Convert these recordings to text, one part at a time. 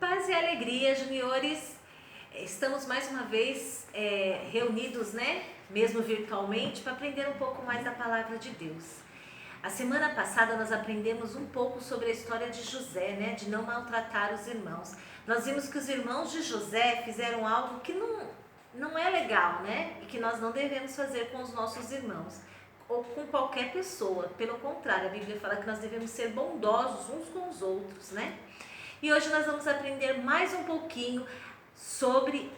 Paz e alegria, juniores. Estamos mais uma vez reunidos, né? Mesmo virtualmente, para aprender um pouco mais da palavra de Deus. A semana passada nós aprendemos um pouco sobre a história de José, né? De não maltratar os irmãos. Nós vimos que os irmãos de José fizeram algo que não é legal, né? E que nós não devemos fazer com os nossos irmãos ou com qualquer pessoa. Pelo contrário, a Bíblia fala que nós devemos ser bondosos uns com os outros, né? E hoje nós vamos aprender mais um pouquinho sobre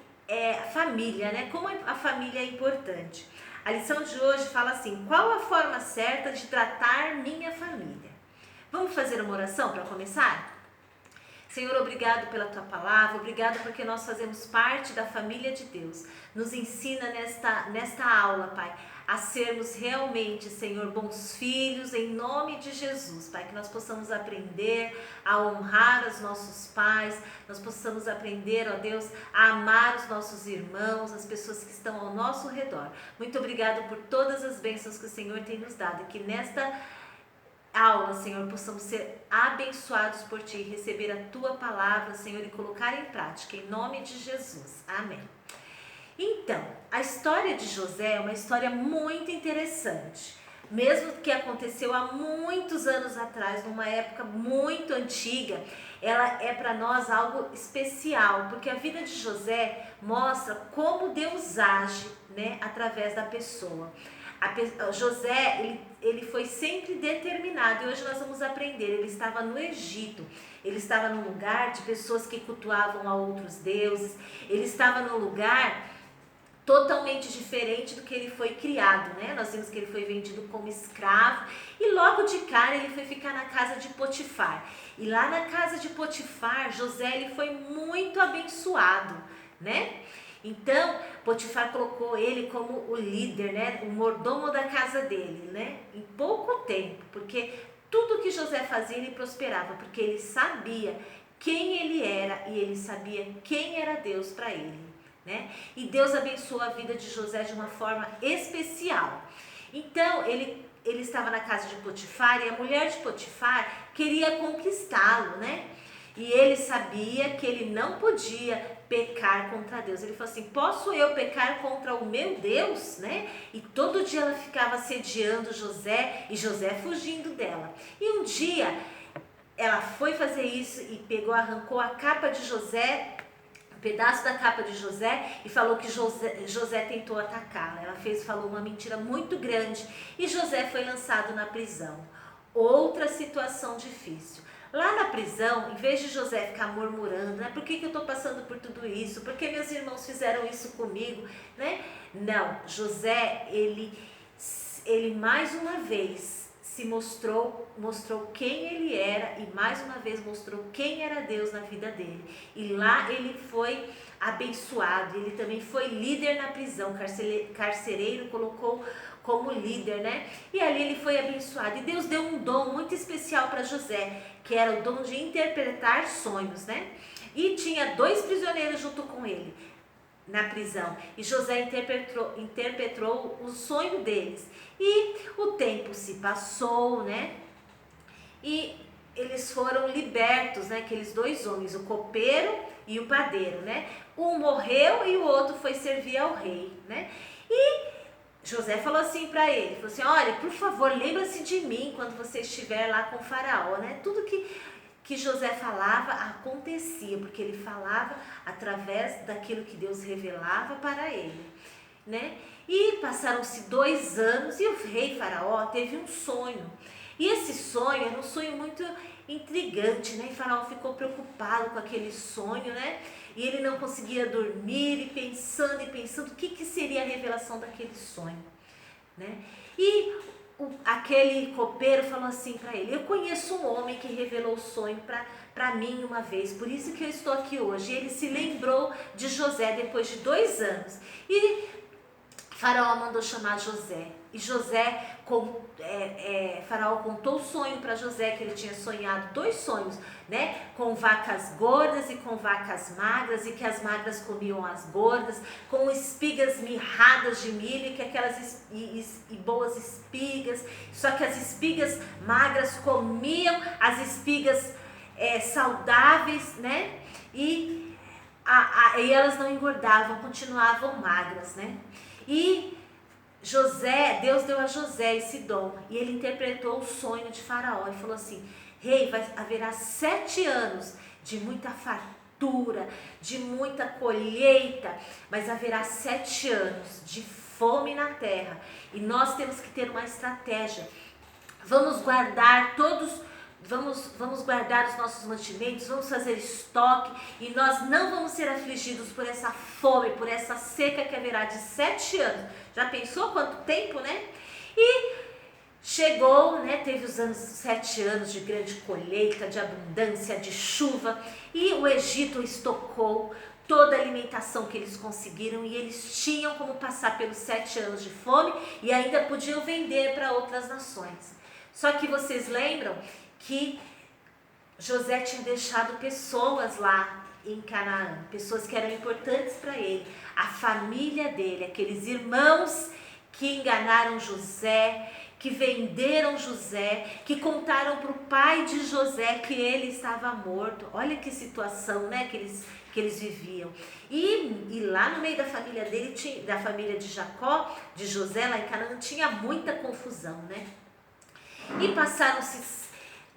família, né? Como a família é importante. A lição de hoje fala assim: qual a forma certa de tratar minha família? Vamos fazer uma oração para começar? Senhor, obrigado pela Tua palavra, obrigado porque nós fazemos parte da família de Deus. Nos ensina nesta aula, Pai, a sermos realmente, Senhor, bons filhos, em nome de Jesus, Pai, que nós possamos aprender a honrar os nossos pais, nós possamos aprender, ó Deus, a amar os nossos irmãos, as pessoas que estão ao nosso redor. Muito obrigado por todas as bênçãos que o Senhor tem nos dado, e que nesta aula, Senhor, possamos ser abençoados por Ti, receber a Tua palavra, Senhor, e colocar em prática, em nome de Jesus. Amém. Então, a história de José é uma história muito interessante, mesmo que aconteceu há muitos anos atrás, numa época muito antiga. Ela é para nós algo especial, porque a vida de José mostra como Deus age, né, através da pessoa. José, ele foi sempre determinado, e hoje nós vamos aprender. Ele estava no Egito, ele estava num lugar de pessoas que cultuavam a outros deuses, ele estava num lugar totalmente diferente do que ele foi criado, né? Nós vimos que ele foi vendido como escravo e logo de cara ele foi ficar na casa de Potifar. E lá na casa de Potifar, José, ele foi muito abençoado, né? Então, Potifar colocou ele como o líder, né? O mordomo da casa dele, né? Em pouco tempo, porque tudo que José fazia, ele prosperava, porque ele sabia quem ele era e ele sabia quem era Deus para ele, né? E Deus abençoou a vida de José de uma forma especial. Então, ele estava na casa de Potifar, e a mulher de Potifar queria conquistá-lo, né? E ele sabia que ele não podia pecar contra Deus. Ele falou assim: posso eu pecar contra o meu Deus, né? E todo dia ela ficava assediando José, e José fugindo dela. E um dia ela foi fazer isso e arrancou a capa de José, um pedaço da capa de José, e falou que José tentou atacá-la. Ela falou uma mentira muito grande, e José foi lançado na prisão. Outra situação difícil. Lá na prisão, em vez de José ficar murmurando, né? Por que eu estou passando por tudo isso? Por que meus irmãos fizeram isso comigo? Né? Não, José, ele mais uma vez se mostrou quem ele era, e mais uma vez mostrou quem era Deus na vida dele. E lá ele foi abençoado, ele também foi líder na prisão, carcereiro colocou como líder, né? E ali ele foi abençoado, e Deus deu um dom muito especial para José, que era o dom de interpretar sonhos, né? E tinha 2 prisioneiros junto com ele na prisão, e José interpretou o sonho deles, e o tempo se passou, né? E eles foram libertos, né? Aqueles 2 homens, o copeiro e o padeiro, né? Um morreu e o outro foi servir ao rei, né? E José falou assim para ele, falou assim: olha, por favor, lembra-se de mim quando você estiver lá com o faraó, né? Tudo que José falava acontecia, porque ele falava através daquilo que Deus revelava para ele, né? E passaram-se 2 anos, e o rei faraó teve um sonho. E esse sonho era um sonho muito intrigante, né? E faraó ficou preocupado com aquele sonho, né? E ele não conseguia dormir, e pensando o que seria a revelação daquele sonho, né? E aquele copeiro falou assim para ele: eu conheço um homem que revelou o sonho para mim uma vez, por isso que eu estou aqui hoje. E ele se lembrou de José depois de 2 anos. E Faraó mandou chamar José. E Faraó contou o sonho para José, que ele tinha sonhado 2 sonhos, né? Com vacas gordas e com vacas magras, e que as magras comiam as gordas, com espigas mirradas de milho, e que aquelas boas espigas, só que as espigas magras comiam as espigas saudáveis, né? e, e elas não engordavam, continuavam magras, né? E Deus deu a José esse dom, e ele interpretou o sonho de Faraó e falou assim: rei, haverá 7 anos de muita fartura, de muita colheita, mas haverá 7 anos de fome na terra, e nós temos que ter uma estratégia. Vamos guardar vamos guardar os nossos mantimentos, vamos fazer estoque, e nós não vamos ser afligidos por essa fome, por essa seca que haverá de 7 anos. Já pensou quanto tempo, né? E chegou, né? Teve os 7 anos de grande colheita, de abundância, de chuva, e o Egito estocou toda a alimentação que eles conseguiram, e eles tinham como passar pelos 7 anos de fome e ainda podiam vender para outras nações. Só que vocês lembram que José tinha deixado pessoas lá em Canaã, pessoas que eram importantes para ele, a família dele, aqueles irmãos que enganaram José, que venderam José, que contaram para o pai de José que ele estava morto. Olha que situação, né, que eles viviam. E lá no meio da família dele, da família de Jacó, de José, lá em Canaã, tinha muita confusão, né? E passaram-se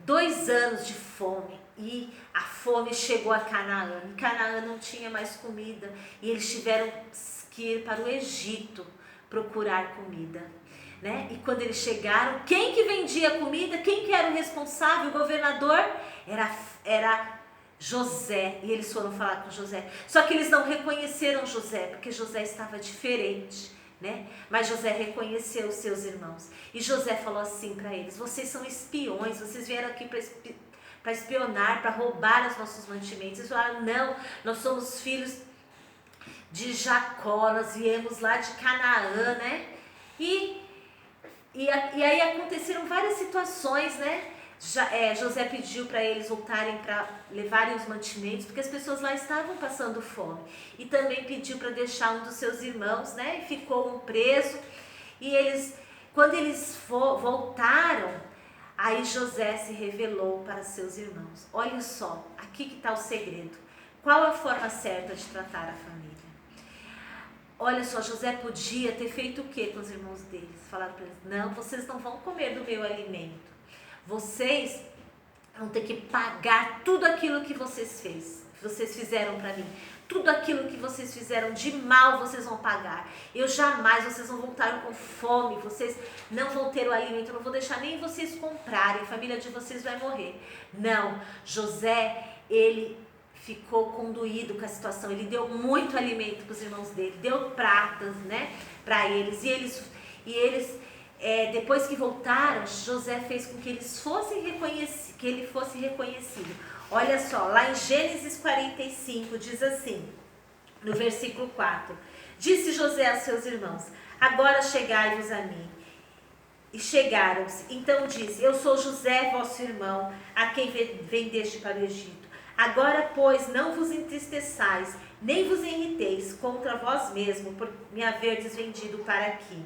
2 anos de fome, e a fome chegou a Canaã. Em Canaã não tinha mais comida, e eles tiveram que ir para o Egito procurar comida, né? E quando eles chegaram, quem que vendia comida, quem que era o responsável, o governador? Era José, e eles foram falar com José. Só que eles não reconheceram José, porque José estava diferente, né? Mas José reconheceu os seus irmãos, e José falou assim para eles: vocês são espiões, vocês vieram aqui para espionar, para roubar os nossos mantimentos. Eles falaram: não, nós somos filhos de Jacó, nós viemos lá de Canaã, né? E aí aconteceram várias situações, né? José pediu para eles voltarem para levarem os mantimentos, porque as pessoas lá estavam passando fome. E também pediu para deixar um dos seus irmãos, né? E ficou um preso. E quando eles voltaram, aí José se revelou para seus irmãos. Olha só, aqui que está o segredo. Qual a forma certa de tratar a família? Olha só, José podia ter feito o que com os irmãos deles? Falaram para eles: não, vocês não vão comer do meu alimento. Vocês vão ter que pagar tudo aquilo que vocês fizeram para mim. Tudo aquilo que vocês fizeram de mal, vocês vão pagar. Vocês não voltaram com fome, vocês não vão ter o alimento, eu não vou deixar nem vocês comprarem, a família de vocês vai morrer. Não, José, ele ficou condoído com a situação, ele deu muito alimento para os irmãos dele, deu pratas, né, para eles, e eles depois que voltaram, José fez com que ele fosse reconhecido. Olha só, lá em Gênesis 45 diz assim, no versículo 4: disse José a seus irmãos: agora chegai-vos a mim. E chegaram-se. Então disse: eu sou José, vosso irmão, a quem vendeste para o Egito. Agora, pois, não vos entristeçais, nem vos irriteis contra vós mesmo, por me haverdes vendido para aqui.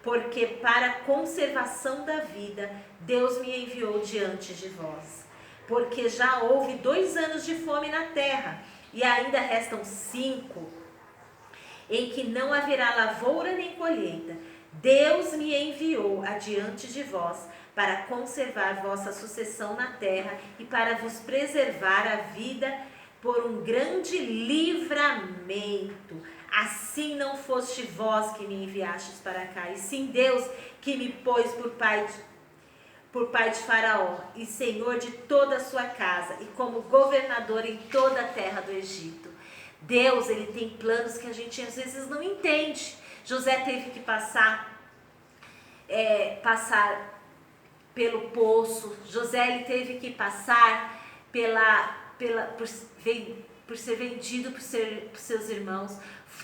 Porque para a conservação da vida, Deus me enviou diante de vós. Porque já houve 2 anos de fome na terra, e ainda restam 5, em que não haverá lavoura nem colheita. Deus me enviou adiante de vós, para conservar vossa sucessão na terra, e para vos preservar a vida por um grande livramento. Assim não foste vós que me enviastes para cá, e sim Deus que me pôs por pai de Faraó, e senhor de toda a sua casa, e como governador em toda a terra do Egito. Deus, ele tem planos que a gente às vezes não entende. José teve que passar pelo poço. José, ele teve que passar por ser vendido por seus irmãos,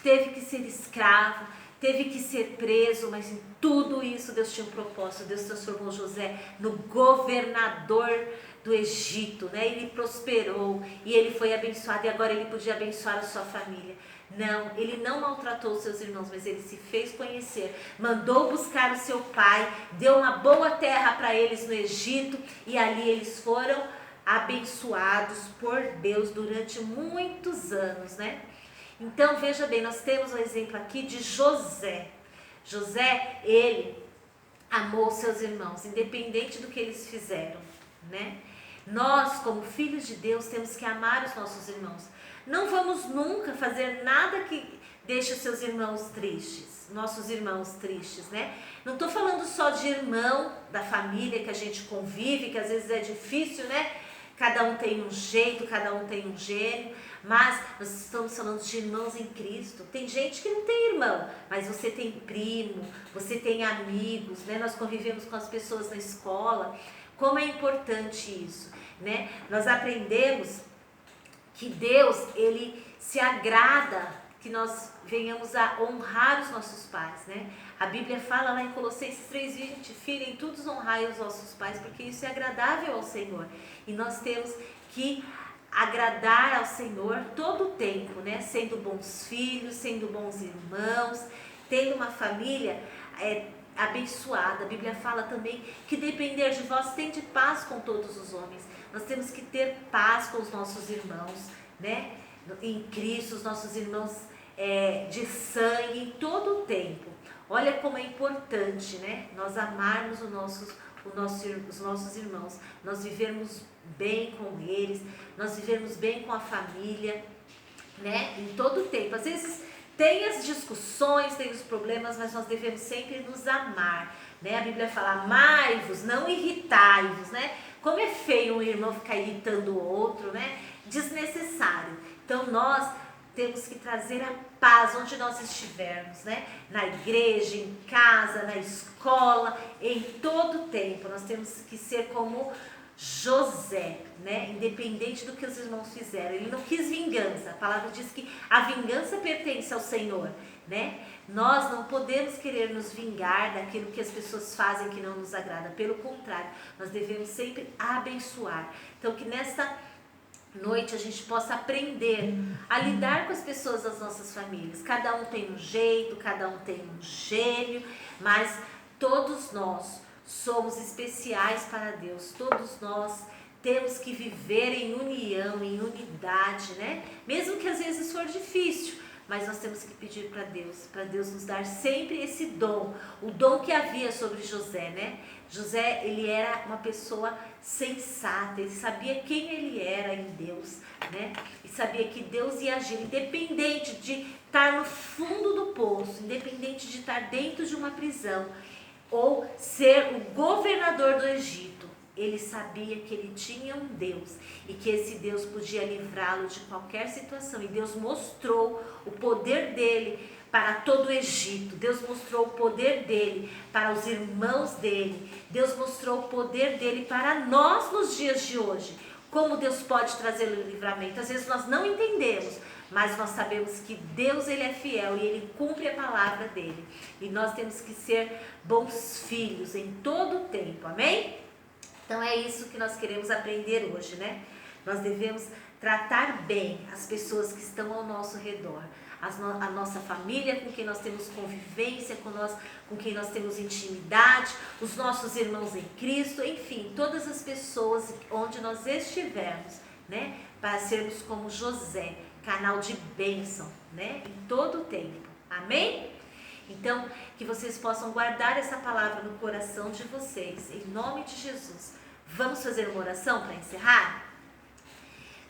teve que ser escravo, teve que ser preso, mas em tudo isso Deus tinha um propósito. Deus transformou José no governador do Egito, né? Ele prosperou e ele foi abençoado, e agora ele podia abençoar a sua família. Não, ele não maltratou os seus irmãos, mas ele se fez conhecer, mandou buscar o seu pai, deu uma boa terra para eles no Egito, e ali eles foram abençoados por Deus durante muitos anos, né? Então, veja bem, nós temos um exemplo aqui de José. José, ele amou seus irmãos, independente do que eles fizeram, né? Nós, como filhos de Deus, temos que amar os nossos irmãos. Não vamos nunca fazer nada que deixe os seus irmãos tristes, nossos irmãos tristes, né? Não estou falando só de irmão da família que a gente convive, que às vezes é difícil, né? Cada um tem um jeito, cada um tem um gênio, mas nós estamos falando de irmãos em Cristo. Tem gente que não tem irmão, mas você tem primo, você tem amigos, né? Nós convivemos com as pessoas na escola. Como é importante isso, né? Nós aprendemos que Deus, ele se agrada que nós venhamos a honrar os nossos pais, né? A Bíblia fala lá em Colossenses 3:20, filho, em tudo honrai os vossos pais, porque isso é agradável ao Senhor. E nós temos que agradar ao Senhor todo o tempo, né? Sendo bons filhos, sendo bons irmãos, tendo uma família abençoada. A Bíblia fala também que depender de vós tende paz com todos os homens. Nós temos que ter paz com os nossos irmãos, né? Em Cristo, os nossos irmãos de sangue, em todo o tempo. Olha como é importante, né? Nós amarmos os nossos irmãos, nós vivermos bem com eles, nós vivermos bem com a família, né? Em todo o tempo. Às vezes tem as discussões, tem os problemas, mas nós devemos sempre nos amar, né? A Bíblia fala, amai-vos, não irritai-vos, né? Como é feio um irmão ficar irritando o outro, né? Desnecessário. Então nós temos que trazer a paz onde nós estivermos, né? Na igreja, em casa, na escola, em todo o tempo. Nós temos que ser como José, né? Independente do que os irmãos fizeram. Ele não quis vingança. A palavra diz que a vingança pertence ao Senhor, né? Nós não podemos querer nos vingar daquilo que as pessoas fazem que não nos agrada. Pelo contrário, nós devemos sempre abençoar. Então, que nesta noite a gente possa aprender a lidar com as pessoas das nossas famílias. Cada um tem um jeito, cada um tem um gênio, mas todos nós somos especiais para Deus. Todos nós temos que viver em união, em unidade, né? Mesmo que às vezes for difícil, mas nós temos que pedir para Deus nos dar sempre esse dom, o dom que havia sobre José, né? José, ele era uma pessoa sensata, ele sabia quem ele era em Deus, né? E sabia que Deus ia agir, independente de estar no fundo do poço, independente de estar dentro de uma prisão, ou ser o governador do Egito. Ele sabia que ele tinha um Deus e que esse Deus podia livrá-lo de qualquer situação. E Deus mostrou o poder dele para todo o Egito. Deus mostrou o poder dele para os irmãos dele. Deus mostrou o poder dele para nós nos dias de hoje. Como Deus pode trazer o livramento? Às vezes nós não entendemos, mas nós sabemos que Deus, ele é fiel e ele cumpre a palavra dele. E nós temos que ser bons filhos em todo o tempo. Amém? Então é isso que nós queremos aprender hoje, né? Nós devemos tratar bem as pessoas que estão ao nosso redor, a nossa família com quem nós temos convivência, com quem nós temos intimidade, os nossos irmãos em Cristo, enfim, todas as pessoas onde nós estivermos, né? Para sermos como José, canal de bênção, né? Em todo o tempo. Amém? Então, que vocês possam guardar essa palavra no coração de vocês, em nome de Jesus. Vamos fazer uma oração para encerrar?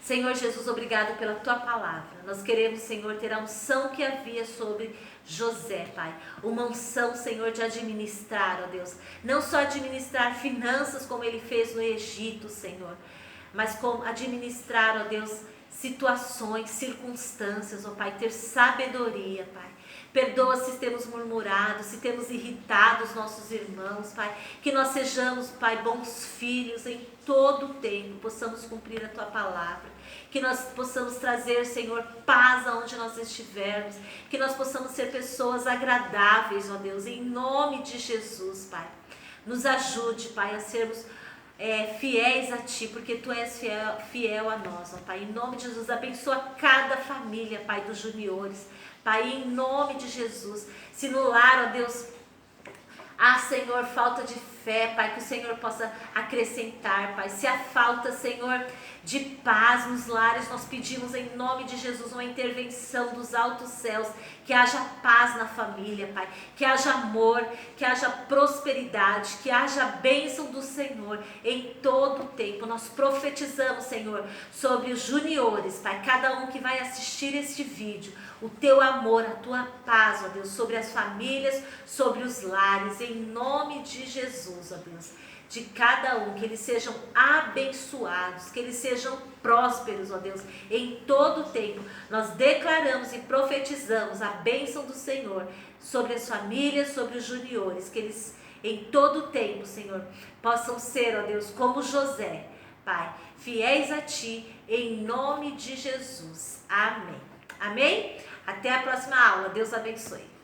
Senhor Jesus, obrigado pela Tua palavra. Nós queremos, Senhor, ter a unção que havia sobre José, Pai. Uma unção, Senhor, de administrar, ó Deus. Não só administrar finanças como ele fez no Egito, Senhor, mas como administrar, ó Deus, situações, circunstâncias, ó Pai. Ter sabedoria, Pai. Perdoa se temos murmurado, se temos irritado os nossos irmãos, Pai. Que nós sejamos, Pai, bons filhos em todo o tempo, possamos cumprir a Tua palavra. Que nós possamos trazer, Senhor, paz aonde nós estivermos. Que nós possamos ser pessoas agradáveis, ó Deus, em nome de Jesus, Pai. Nos ajude, Pai, a sermos fiéis a Ti, porque Tu és fiel a nós, ó Pai. Em nome de Jesus, abençoa cada família, Pai, dos juniores. Pai, em nome de Jesus, se no lar, ó Deus, há, Senhor, falta de fé, Pai, que o Senhor possa acrescentar, Pai. Se há falta, Senhor, de paz nos lares, nós pedimos em nome de Jesus uma intervenção dos altos céus, que haja paz na família, Pai, que haja amor, que haja prosperidade, que haja bênção do Senhor em todo o tempo. Nós profetizamos, Senhor, sobre os juniores, Pai, cada um que vai assistir este vídeo, o teu amor, a tua paz, ó Deus, sobre as famílias, sobre os lares, em nome de Jesus, ó Deus, de cada um, que eles sejam abençoados, que eles sejam prósperos, ó Deus, em todo o tempo. Nós declaramos e profetizamos a bênção do Senhor sobre as famílias, sobre os juniores, que eles em todo o tempo, Senhor, possam ser, ó Deus, como José, Pai, fiéis a Ti, em nome de Jesus. Amém. Amém? Até a próxima aula. Deus abençoe.